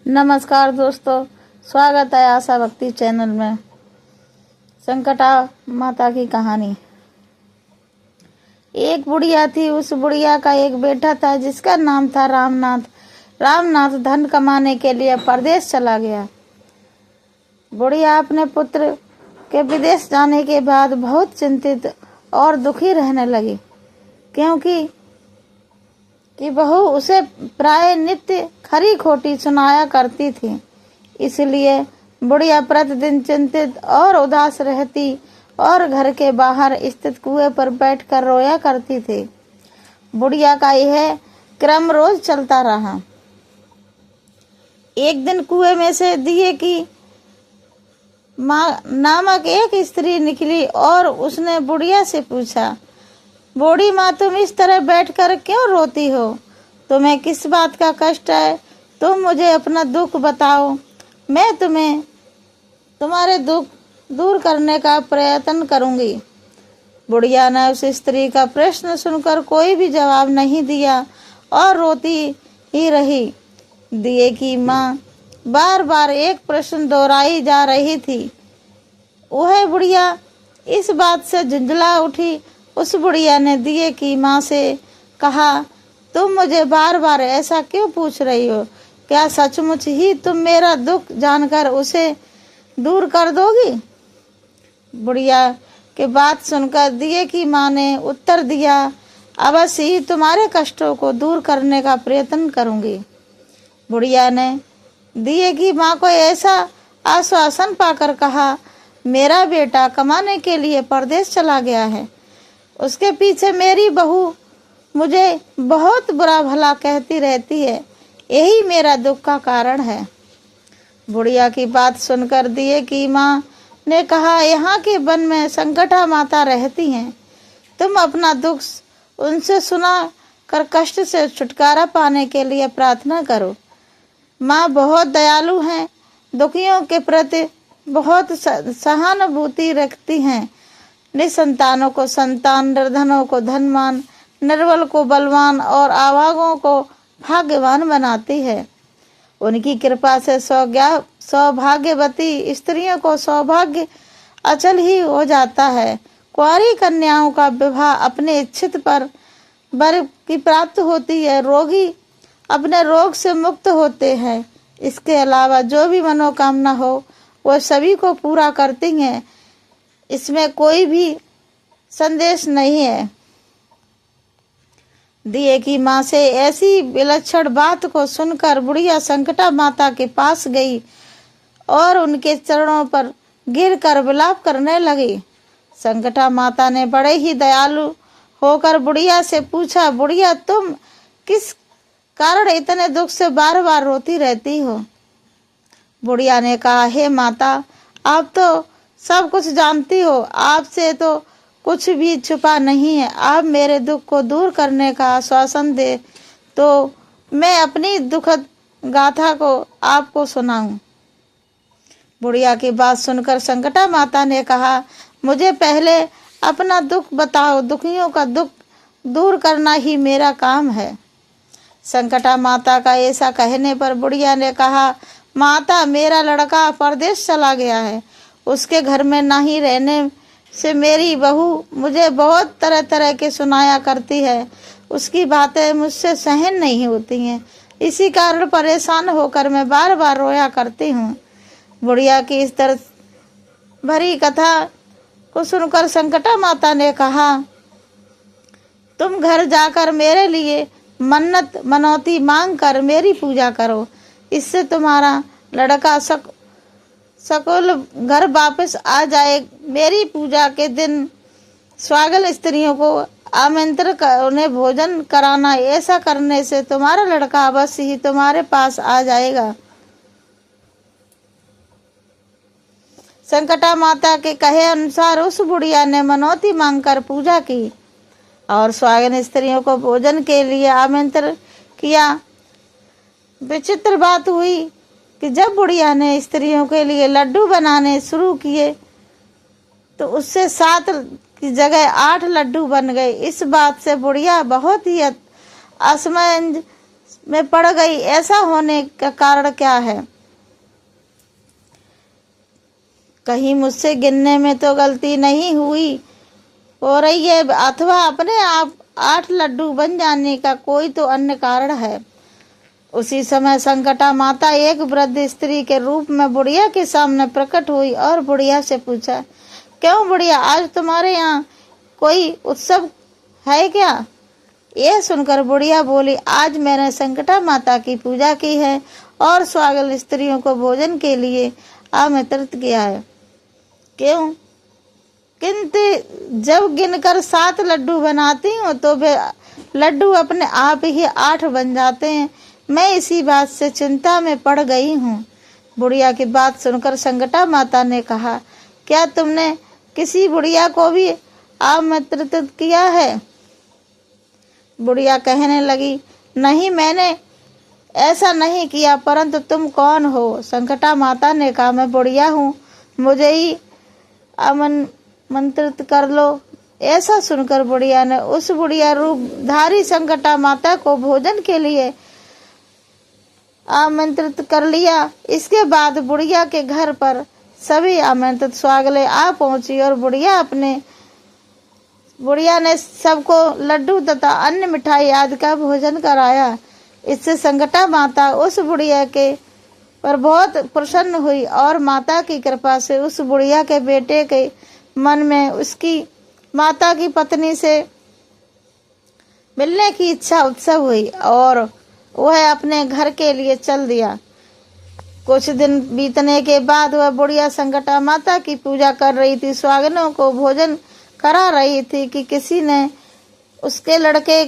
नमस्कार दोस्तों, स्वागत है आशा भक्ति चैनल में। संकटा माता की कहानी। एक बुढ़िया थी। उस बुढ़िया का एक बेटा था जिसका नाम था रामनाथ। रामनाथ धन कमाने के लिए परदेश चला गया। बुढ़िया अपने पुत्र के विदेश जाने के बाद बहुत चिंतित और दुखी रहने लगी, क्योंकि बहू उसे प्राय नित्य खरी खोटी सुनाया करती थी। इसलिए बुढ़िया प्रतिदिन चिंतित और उदास रहती और घर के बाहर स्थित कुएं पर बैठकर रोया करती थी। बुढ़िया का यह क्रम रोज चलता रहा। एक दिन कुएं में से दिए की माँ नामक एक स्त्री निकली और उसने बुढ़िया से पूछा, बूढ़ी माँ, तुम इस तरह बैठकर क्यों रोती हो? तुम्हें किस बात का कष्ट है? तुम मुझे अपना दुख बताओ, मैं तुम्हें तुम्हारे दुख दूर करने का प्रयत्न करूंगी। बुढ़िया ने उस स्त्री का प्रश्न सुनकर कोई भी जवाब नहीं दिया और रोती ही रही। दिए की माँ बार बार एक प्रश्न दोहराई जा रही थी। वह बुढ़िया इस बात से झुंझला उठी। उस बुढ़िया ने दिए की माँ से कहा, तुम मुझे बार बार ऐसा क्यों पूछ रही हो? क्या सचमुच ही तुम मेरा दुख जानकर उसे दूर कर दोगी? बुढ़िया के बात सुनकर दिए की माँ ने उत्तर दिया, अवश्य ही तुम्हारे कष्टों को दूर करने का प्रयत्न करूंगी। बुढ़िया ने दिए की माँ को ऐसा आश्वासन पाकर कहा, मेरा बेटा कमाने के लिए परदेश चला गया है। उसके पीछे मेरी बहू मुझे बहुत बुरा भला कहती रहती है, यही मेरा दुख का कारण है। बुढ़िया की बात सुनकर दिए की माँ ने कहा, यहाँ के वन में संकटा माता रहती हैं। तुम अपना दुख उनसे सुना कर कष्ट से छुटकारा पाने के लिए प्रार्थना करो। माँ बहुत दयालु हैं, दुखियों के प्रति बहुत सहानुभूति रखती हैं। निसंतानों को संतान, निर्धनों को धनवान, निर्बल को बलवान और अभागों को भाग्यवान बनाती है। उनकी कृपा से सौभाग्यवती स्त्रियों को सौभाग्य अचल ही हो जाता है। कुंवारी कन्याओं का विवाह अपने इच्छित पर वर की प्राप्त होती है। रोगी अपने रोग से मुक्त होते हैं। इसके अलावा जो भी मनोकामना हो वह सभी को पूरा करती हैं। इसमें कोई भी संदेश नहीं है। दिए की माँ से ऐसी विलक्षण बात को सुनकर बुढ़िया संकटा माता के पास गई और उनके चरणों पर गिरकर विलाप करने लगी। संकटा माता ने बड़े ही दयालु होकर बुढ़िया से पूछा, बुढ़िया, तुम किस कारण इतने दुख से बार बार रोती रहती हो? बुढ़िया ने कहा, हे माता, आप तो सब कुछ जानती हो, आपसे तो कुछ भी छुपा नहीं है। आप मेरे दुख को दूर करने का आश्वासन दे तो मैं अपनी दुखद गाथा को आपको सुनाऊं। बुढ़िया की बात सुनकर संकटा माता ने कहा, मुझे पहले अपना दुख बताओ, दुखियों का दुख दूर करना ही मेरा काम है। संकटा माता का ऐसा कहने पर बुढ़िया ने कहा, माता, मेरा लड़का परदेश चला गया है। उसके घर में नहीं रहने से मेरी बहू मुझे बहुत तरह तरह के सुनाया करती है। उसकी बातें मुझसे सहन नहीं होती हैं। इसी कारण परेशान होकर मैं बार बार रोया करती हूँ। बुढ़िया की इस तरह भरी कथा को सुनकर संकटा माता ने कहा, तुम घर जाकर मेरे लिए मन्नत मनौती मांग कर मेरी पूजा करो। इससे तुम्हारा लड़का सकुल घर वापस आ जाए। मेरी पूजा के दिन स्वागल स्त्रियों को आमंत्रित कर उन्हें भोजन कराना। ऐसा करने से तुम्हारा लड़का अवश्य ही तुम्हारे पास आ जाएगा। संकटा माता के कहे अनुसार उस बुढ़िया ने मनौती मांगकर पूजा की और स्वागन स्त्रियों को भोजन के लिए आमंत्रित किया। विचित्र बात हुई कि जब बुढ़िया ने स्त्रियों के लिए लड्डू बनाने शुरू किए तो उससे 7 की जगह 8 लड्डू बन गए। इस बात से बुढ़िया बहुत ही असमंजस में पड़ गई, ऐसा होने का कारण क्या है? कहीं मुझसे गिनने में तो गलती नहीं हुई हो रही है, अथवा अपने आप 8 लड्डू बन जाने का कोई तो अन्य कारण है। उसी समय संकटा माता एक वृद्ध स्त्री के रूप में बुढ़िया के सामने प्रकट हुई और बुढ़िया से पूछा, क्यों बुढ़िया, आज तुम्हारे यहाँ कोई उत्सव है क्या? यह सुनकर बुढ़िया बोली, आज मैंने संकटा माता की पूजा की है और स्वागल स्त्रियों को भोजन के लिए आमंत्रित किया है। क्यों? किंतु जब गिनकर 7 लड्डू बनाती हूँ तो वे लड्डू अपने आप ही 8 बन जाते हैं। मैं इसी बात से चिंता में पड़ गई हूँ। बुढ़िया की बात सुनकर संकटा माता ने कहा, क्या तुमने किसी बुढ़िया को भी आमंत्रित किया है? बुढ़िया कहने लगी, नहीं, मैंने ऐसा नहीं किया, परंतु तुम कौन हो? संकटा माता ने कहा, मैं बुढ़िया हूँ, मुझे ही आमंत्रित कर लो। ऐसा सुनकर बुढ़िया ने उस बुढ़िया रूपधारी संकटा माता को भोजन के लिए आमंत्रित कर लिया। इसके बाद बुढ़िया के घर पर सभी आमंत्रित स्वागले आ पहुंची और बुढ़िया ने सबको लड्डू तथा अन्य मिठाई आदि का भोजन कराया। इससे संकटा माता उस बुढ़िया के पर बहुत प्रसन्न हुई और माता की कृपा से उस बुढ़िया के बेटे के मन में उसकी माता की पत्नी से मिलने की इच्छा उत्सव हुई और वह अपने घर के लिए चल दिया। कुछ दिन बीतने के बाद वह बुढ़िया संकटा माता की पूजा कर रही थी, स्वागनों को भोजन करा रही थी कि किसी ने उसके लड़के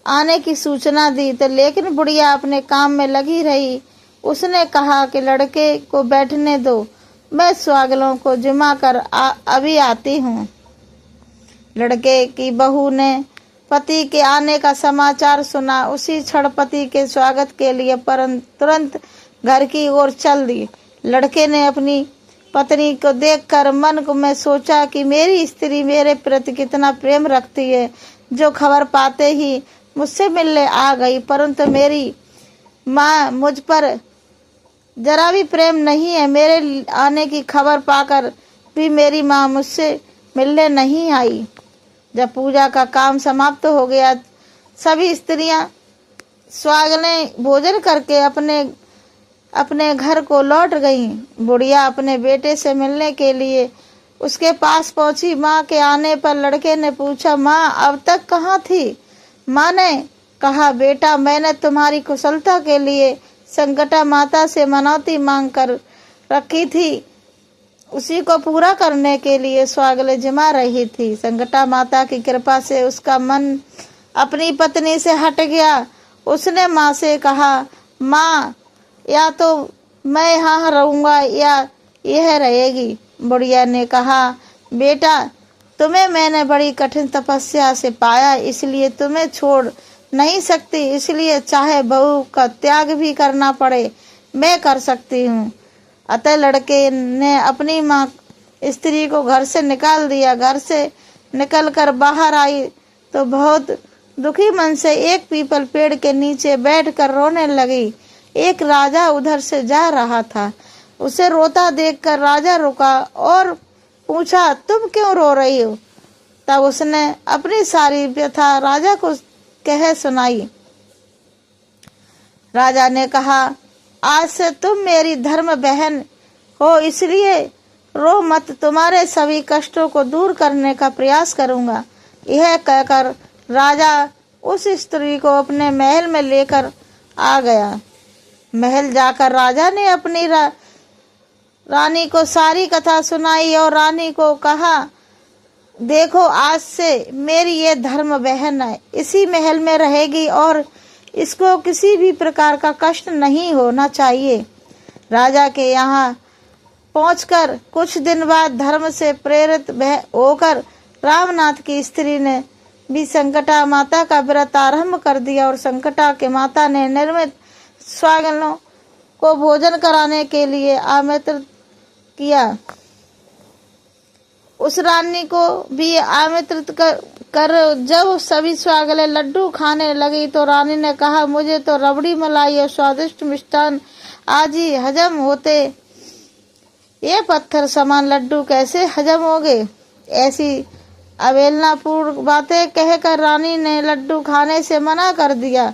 आने की सूचना दी, तो लेकिन बुढ़िया अपने काम में लगी रही। उसने कहा कि लड़के को बैठने दो, मैं स्वागलों को जिमा कर अभी आती हूँ। लड़के की बहू ने पति के आने का समाचार सुना। उसी क्षण पति के स्वागत के लिए तुरंत घर की ओर चल दी। लड़के ने अपनी पत्नी को देखकर मन में सोचा कि मेरी स्त्री मेरे प्रति कितना प्रेम रखती है, जो खबर पाते ही मुझसे मिलने आ गई, परंतु मेरी माँ मुझ पर जरा भी प्रेम नहीं है। मेरे आने की खबर पाकर भी मेरी माँ मुझसे मिलने नहीं आई। जब पूजा का काम समाप्त हो गया, सभी स्त्रियां स्वागलें भोजन करके अपने घर को लौट गईं। बुढ़िया अपने बेटे से मिलने के लिए उसके पास पहुंची। माँ के आने पर लड़के ने पूछा, माँ अब तक कहाँ थी? माँ ने कहा, बेटा, मैंने तुम्हारी कुशलता के लिए संकटा माता से मनौती मांग कर रखी थी, उसी को पूरा करने के लिए स्वागले जमा रही थी। संकटा माता की कृपा से उसका मन अपनी पत्नी से हट गया। उसने माँ से कहा, माँ, या तो मैं यहाँ रहूँगा या यह रहेगी। बुढ़िया ने कहा, बेटा, तुम्हें मैंने बड़ी कठिन तपस्या से पाया, इसलिए तुम्हें छोड़ नहीं सकती, इसलिए चाहे बहू का त्याग भी करना पड़े मैं कर सकती हूँ। अतः लड़के ने अपनी माँ स्त्री को घर से निकाल दिया। घर से निकलकर बाहर आई तो बहुत दुखी मन से एक पीपल पेड़ के नीचे बैठकर रोने लगी। एक राजा उधर से जा रहा था। उसे रोता देखकर राजा रुका और पूछा, तुम क्यों रो रही हो? तब उसने अपनी सारी व्यथा राजा को कह सुनाई। राजा ने कहा, आज से तुम मेरी धर्म बहन हो, इसलिए रो मत, तुम्हारे सभी कष्टों को दूर करने का प्रयास करूंगा। यह कहकर राजा उस स्त्री को अपने महल में लेकर आ गया। महल जाकर राजा ने अपनी रानी को सारी कथा सुनाई और रानी को कहा, देखो, आज से मेरी ये धर्म बहन है, इसी महल में रहेगी और इसको किसी भी प्रकार का कष्ट नहीं होना चाहिए। राजा के यहाँ पहुंचकर कुछ दिन बाद धर्म से प्रेरित होकर रामनाथ की स्त्री ने भी संकटा माता का व्रत आरंभ कर दिया और संकटा के माता ने निर्मित स्वागलों को भोजन कराने के लिए आमंत्रित किया। उस रानी को भी आमंत्रित कर जब सभी स्वागले लड्डू खाने लगी तो रानी ने कहा, मुझे तो रबड़ी मलाई और स्वादिष्ट मिष्ठान आज ही हजम होते, ये पत्थर समान लड्डू कैसे हजम होंगे। ऐसी अवहेलनापूर्ण बातें कहकर रानी ने लड्डू खाने से मना कर दिया।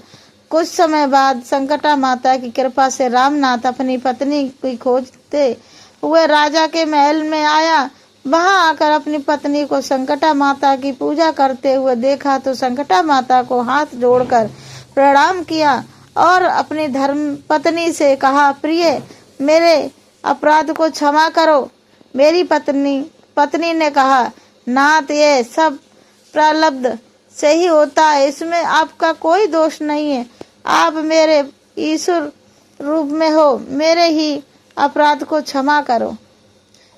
कुछ समय बाद संकटा माता की कृपा से रामनाथ अपनी पत्नी की खोजते हुए राजा के महल में आया। वहां आकर अपनी पत्नी को संकटा माता की पूजा करते हुए देखा तो संकटा माता को हाथ जोड़कर प्रणाम किया और अपनी धर्म पत्नी से कहा, प्रिय, मेरे अपराध को क्षमा करो। मेरी पत्नी ने कहा, नाथ, ये सब प्रारब्ध से ही होता है, इसमें आपका कोई दोष नहीं है। आप मेरे ईश्वर रूप में हो, मेरे ही अपराध को क्षमा करो।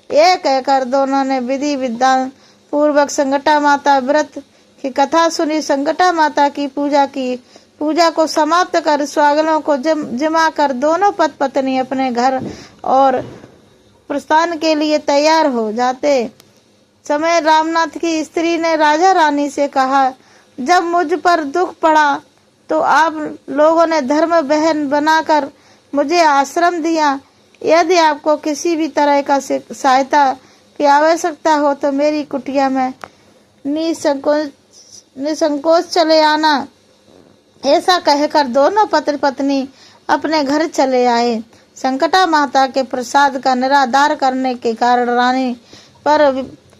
यह कहकर दोनों ने विधि विधान पूर्वक संकटा माता व्रत की कथा सुनी। संकटा माता की पूजा को समाप्त कर स्वागलों को जमा कर दोनों पत्नी अपने घर और प्रस्थान के लिए तैयार हो जाते समय रामनाथ की स्त्री ने राजा रानी से कहा, जब मुझ पर दुख पड़ा तो आप लोगों ने धर्म बहन बनाकर मुझे आश्रम दिया। यदि आपको किसी भी तरह का सहायता की आवश्यकता हो तो मेरी कुटिया में निसंकोच चले आना। ऐसा कहकर दोनों पति पत्नी अपने घर चले आए। संकटा माता के प्रसाद का निराधार करने के कारण रानी पर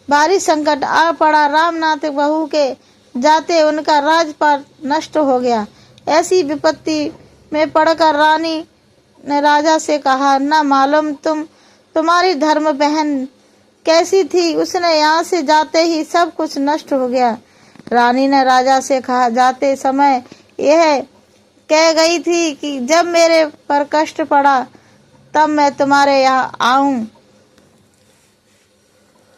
भारी संकट आ पड़ा। रामनाथ बहू के जाते उनका राजपाट नष्ट हो गया। ऐसी विपत्ति में पड़कर रानी ने राजा से कहा, न मालूम तुम्हारी धर्म बहन कैसी थी, उसने यहाँ से जाते ही सब कुछ नष्ट हो गया। रानी ने राजा से कहा, जाते समय यह कह गई थी कि जब मेरे पर कष्ट पड़ा तब मैं तुम्हारे यहाँ आऊं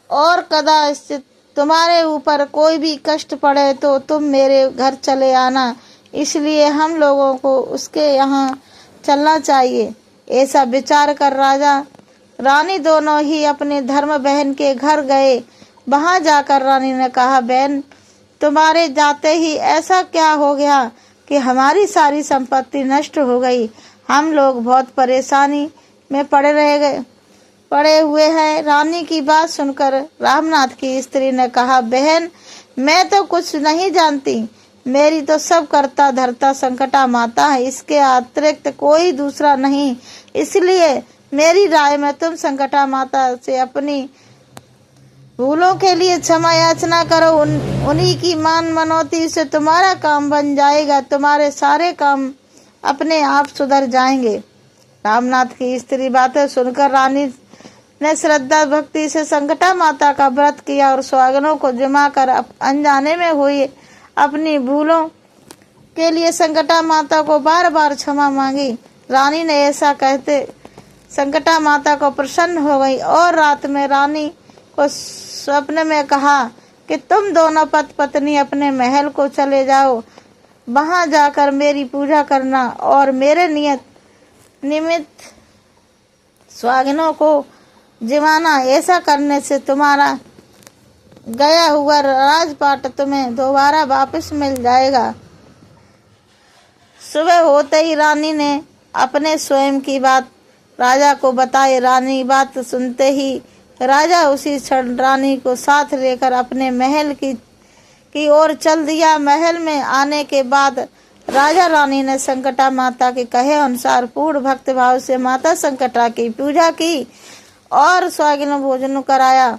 और कदाचित तुम्हारे ऊपर कोई भी कष्ट पड़े तो तुम मेरे घर चले आना। इसलिए हम लोगों को उसके यहाँ चलना चाहिए। ऐसा विचार कर राजा रानी दोनों ही अपने धर्म बहन के घर गए। वहां जाकर रानी ने कहा, बहन, तुम्हारे जाते ही ऐसा क्या हो गया कि हमारी सारी संपत्ति नष्ट हो गई। हम लोग बहुत परेशानी में पड़े हुए हैं। रानी की बात सुनकर रामनाथ की स्त्री ने कहा, बहन, मैं तो कुछ नहीं जानती, मेरी तो सब करता धरता संकटा माता है, इसके अतिरिक्त कोई दूसरा नहीं। इसलिए मेरी राय में तुम संकटा माता से अपनी भूलों के लिए क्षमा याचना करो। उन्हीं की मान मनौती से तुम्हारा काम बन जाएगा, तुम्हारे सारे काम अपने आप सुधर जाएंगे। रामनाथ की स्त्री बातें सुनकर रानी ने श्रद्धा भक्ति से संकटा माता का व्रत किया और सुहागनों को जमा कर अनजाने में हुई अपनी भूलों के लिए संकटा माता को बार बार क्षमा मांगी। रानी ने ऐसा कहते संकटा माता को प्रसन्न हो गई और रात में रानी को स्वप्न में कहा कि तुम दोनों पत्नी अपने महल को चले जाओ, वहां जाकर मेरी पूजा करना और मेरे निमित्त सुहागिनों को जिमाना। ऐसा करने से तुम्हारा गया हुआ राजपाट तुम्हें दोबारा वापस मिल जाएगा। सुबह होते ही रानी ने अपने स्वयं की बात राजा को बताई। रानी बात सुनते ही राजा उसी क्षण रानी को साथ लेकर अपने महल की ओर चल दिया। महल में आने के बाद राजा रानी ने संकटा माता के कहे अनुसार पूर्ण भक्त भाव से माता संकटा की पूजा की और सुहागिनों भोजन कराया।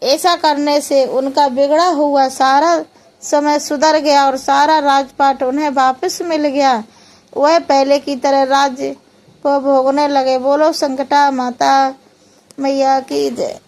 ऐसा करने से उनका बिगड़ा हुआ सारा समय सुधर गया और सारा राजपाट उन्हें वापस मिल गया। वह पहले की तरह राज्य को भोगने लगे। बोलो संकटा माता मैया की जय।